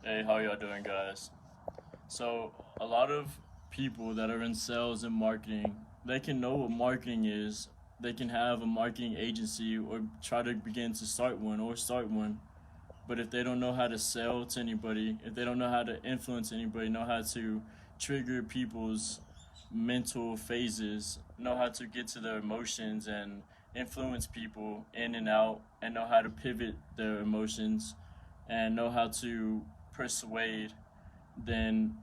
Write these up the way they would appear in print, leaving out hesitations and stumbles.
Hey, how y'all doing, guys? So, a lot of people that are in sales and marketing, they can know what marketing is. They can have a marketing agency or try to begin to start one or start one. But if they don't know how to sell to anybody, if they don't know how to influence anybody, know how to trigger people's mental phases, know how to get to their emotions and influence people in and out, and know how to pivot their emotions and know how to persuade, then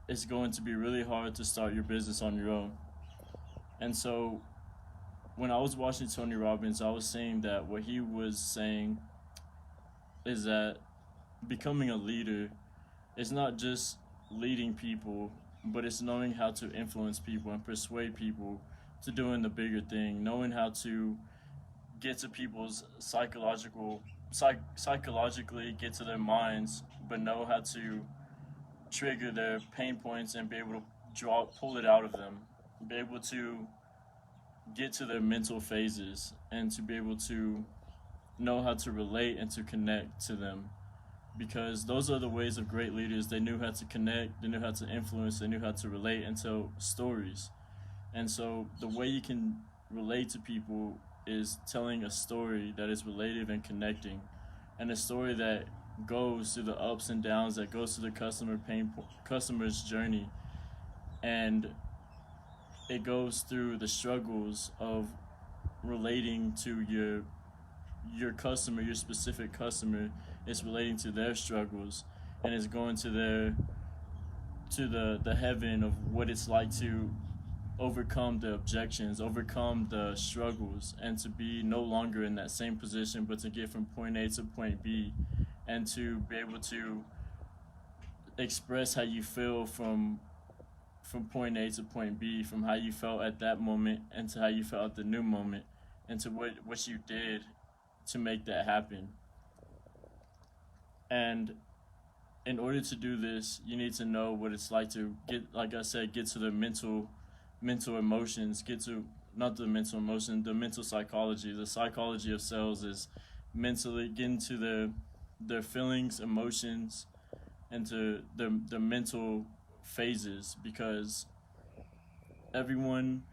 it's going to be really hard to start your business on your own. And so when I was watching Tony Robbins, I was saying that what he was saying is that becoming a leader is not just leading people, but it's knowing how to influence people and persuade people to doing the bigger thing, knowing how to get to people's psychologically get to their minds, but know how to trigger their pain points and be able to pull it out of them, be able to get to their mental phases, and to be able to know how to relate and to connect to them. Because those are the ways of great leaders. They knew how to connect, they knew how to influence, they knew how to relate and tell stories. And so the way you can relate to people is telling a story that is relative and connecting, and a story that goes through the ups and downs, that goes through the customer's journey, and it goes through the struggles of relating to your customer, your specific customer. Is relating to their struggles, and is going to the heaven of what it's like to overcome the objections, overcome the struggles, and to be no longer in that same position, but to get from point A to point B, and to be able to express how you feel from point A to point B, from how you felt at that moment and to how you felt at the new moment, and to what you did to make that happen. And in order to do this, you need to know what it's like to get, like I said, get to the mental emotions, get to not the mental emotion, the mental psychology. The psychology of sales is mentally getting to their feelings, emotions, and to their mental phases, because everyone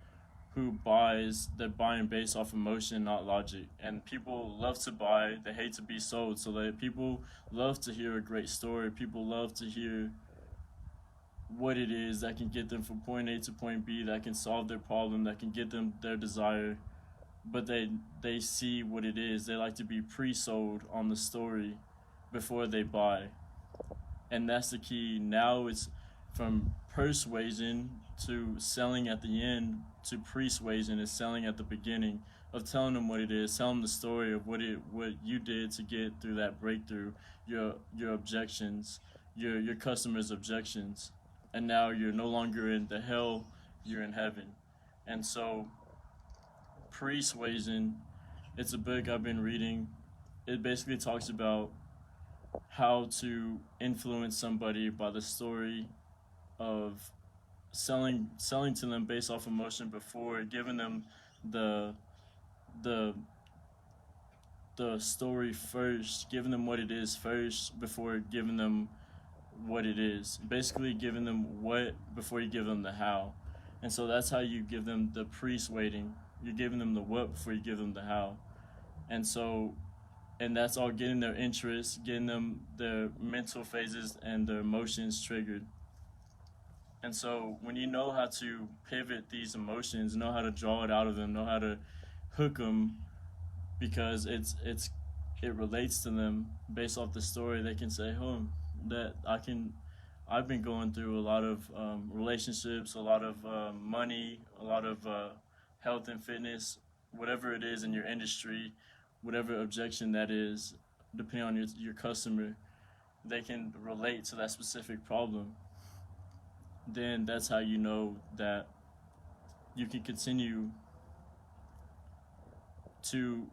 who buys, they're buying based off emotion, not logic. And people love to buy, they hate to be sold. So that people love to hear a great story. People love to hear what it is that can get them from point A to point B, that can solve their problem, that can get them their desire. But they see what it is. They like to be pre-sold on the story before they buy. And that's the key. Now it's from persuasion to selling at the end, to persuasion is selling at the beginning, of telling them what it is, telling the story of what you did to get through that breakthrough, your objections, your customers' objections, and now you're no longer in the hell, you're in heaven. And so persuasion, it's a book I've been reading. It basically talks about how to influence somebody by the story of selling to them based off emotion before giving them the the the story first, giving them what it is first before giving them what it is. Basically giving them what before you give them the how. And so that's how you give them the persuading. You're giving them the what before you give them the how. And so, and that's all getting their interest, getting them their mental phases and their emotions triggered. And so when you know how to pivot these emotions, know how to draw it out of them, know how to hook them, because it relates to them based off the story, they can say, "Oh, that I've been going through a lot of relationships, a lot of money, a lot of health and fitness, whatever it is in your industry, whatever objection that is, depending on your customer, they can relate to that specific problem." Then that's how you know that you can continue to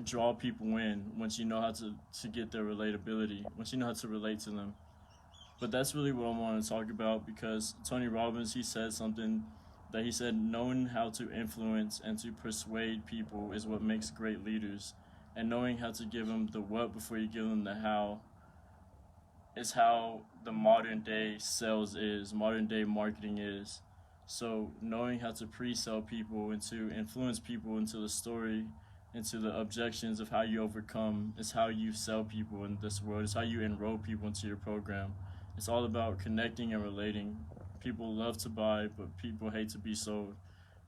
draw people in, once you know how to get their relatability, once you know how to relate to them. But that's really what I want to talk about, because Tony Robbins, he said something that he said, knowing how to influence and to persuade people is what makes great leaders. And knowing how to give them the what before you give them the how is how the modern day sales is, modern day marketing is. So knowing how to pre-sell people and to influence people into the story, into the objections of how you overcome, is how you sell people in this world. It's how you enroll people into your program. It's all about connecting and relating. People love to buy, but people hate to be sold.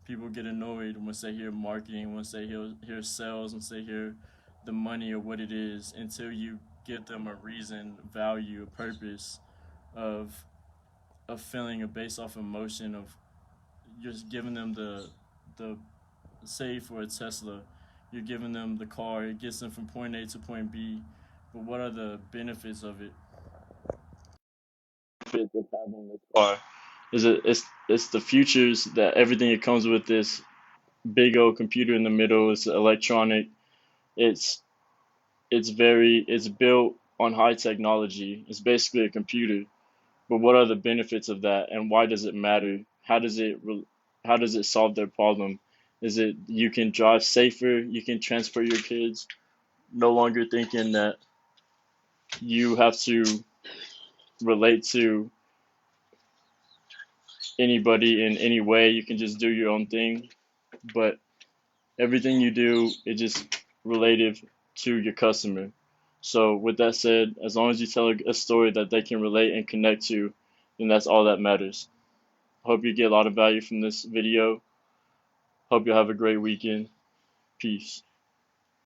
People get annoyed once they hear marketing, once they hear sales, once they hear the money or what it is, until you give them a reason, value, a purpose of feeling, based off emotion of just giving them the say for a Tesla, you're giving them the car, it gets them from point A to point B, but what are the benefits of it? Benefits of having this car is it's the futures, that everything that comes with this big old computer in the middle. It's electronic. It's it's built on high technology. It's basically a computer. But what are the benefits of that, and why does it matter? How does it solve their problem? Is it you can drive safer? You can transfer your kids. No longer thinking that you have to relate to anybody in any way. You can just do your own thing. But everything you do is just relative to your customer. So with that said, as long as you tell a story that they can relate and connect to, then that's all that matters. Hope you get a lot of value from this video. Hope you have a great weekend. Peace.